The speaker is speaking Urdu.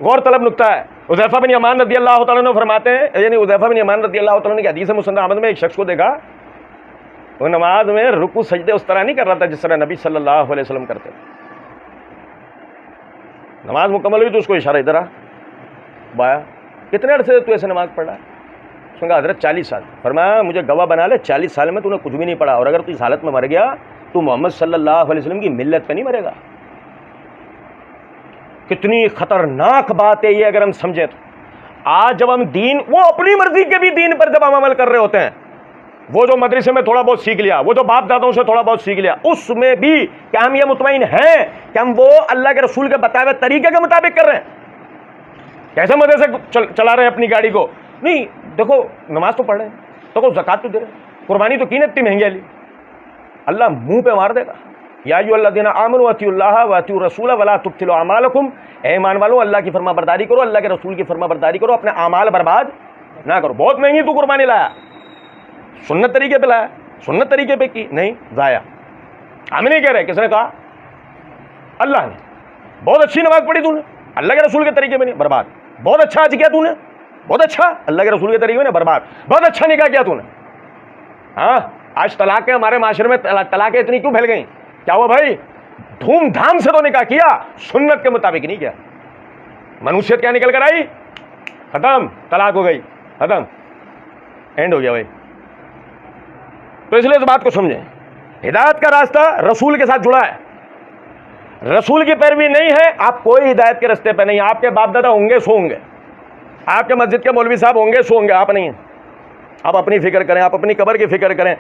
غور طلب نقطہ ہے. حذیفہ بن یمان رضی اللہ تعالیٰ عنہ فرماتے ہیں, یعنی حذیفہ بن یمان رضی اللہ تعالیٰ عنہ کی حدیث مسند احمد میں ایک شخص کو دیکھا, وہ نماز میں رکوع سجدے اس طرح نہیں کر رہا تھا جس طرح نبی صلی اللہ علیہ وسلم کرتے. نماز مکمل ہوئی تو اس کو اشارہ ادھر آ بایا, کتنے عرصے سے تو ایسے نماز پڑھ رہا ہے؟ اس نے کہا حضرت 40 سال. فرمایا مجھے گواہ بنا لے 40 سال میں تو نے کچھ بھی نہیں پڑھا, اور اگر تو اس حالت میں مر گیا تو محمد صلی اللہ علیہ وسلم کی ملت پہ نہیں مرے گا. کتنی خطرناک بات ہے یہ اگر ہم سمجھے تو. آج جب ہم دین, وہ اپنی مرضی کے بھی دین پر جب ہم عمل کر رہے ہوتے ہیں, وہ جو مدرسے میں تھوڑا بہت سیکھ لیا, وہ جو باپ دادوں سے تھوڑا بہت سیکھ لیا, اس میں بھی کیا ہم یہ مطمئن ہیں کہ ہم وہ اللہ کے رسول کے بتائے ہوئے طریقے کے مطابق کر رہے ہیں؟ کیسے مدرسے چلا رہے ہیں اپنی گاڑی کو؟ نہیں, دیکھو نماز تو پڑھ رہے ہیں, دیکھو زکات تو دے رہے ہیں, قربانی تو کی نا اتنی مہنگی والی, اللہ منہ پہ مار دے گا. یا ایھا الذین آمنوا اطیعوا اللہ واطیعوا الرسول ولا تبطلوا اعمالکم, اے ایمان والو اللہ کی فرما برداری کرو, اللہ کے رسول کی فرما برداری کرو, اپنے اعمال برباد نہ کرو. بہت مہنگی تو قربانی لایا, سنت طریقے پہ لایا, سنت طریقے پہ کی نہیں, ضائع. ہم نہیں کہہ رہے, کس نے کہا؟ اللہ نے. بہت اچھی نماز پڑھی تو نے, اللہ کے رسول کے طریقے میں نہیں, برباد. بہت اچھا حج کیا تو نے, بہت اچھا, اللہ کے رسول کے طریقے میں نہیں, برباد. بہت اچھا نکاح کیا تو نے. ہاں, آج طلاقیں ہمارے معاشرے میں طلاقیں اتنی کیوں پھیل گئیں؟ کیا ہوا بھائی؟ دھوم دھام سے تو نکاح کیا, سنت کے مطابق نہیں کیا. منوسیت کیا نکل کر آئی؟ ختم, طلاق ہو گئی, ختم, اینڈ ہو گیا بھائی. تو اس لیے اس بات کو سمجھیں, ہدایت کا راستہ رسول کے ساتھ جڑا ہے. رسول کی پیروی نہیں ہے, آپ کوئی ہدایت کے راستے پہ نہیں. آپ کے باپ دادا ہوں گے سو ہوں گے, آپ کے مسجد کے مولوی صاحب ہوں گے سو ہوں گے, آپ نہیں ہیں. آپ اپنی فکر کریں, آپ اپنی قبر کی فکر کریں.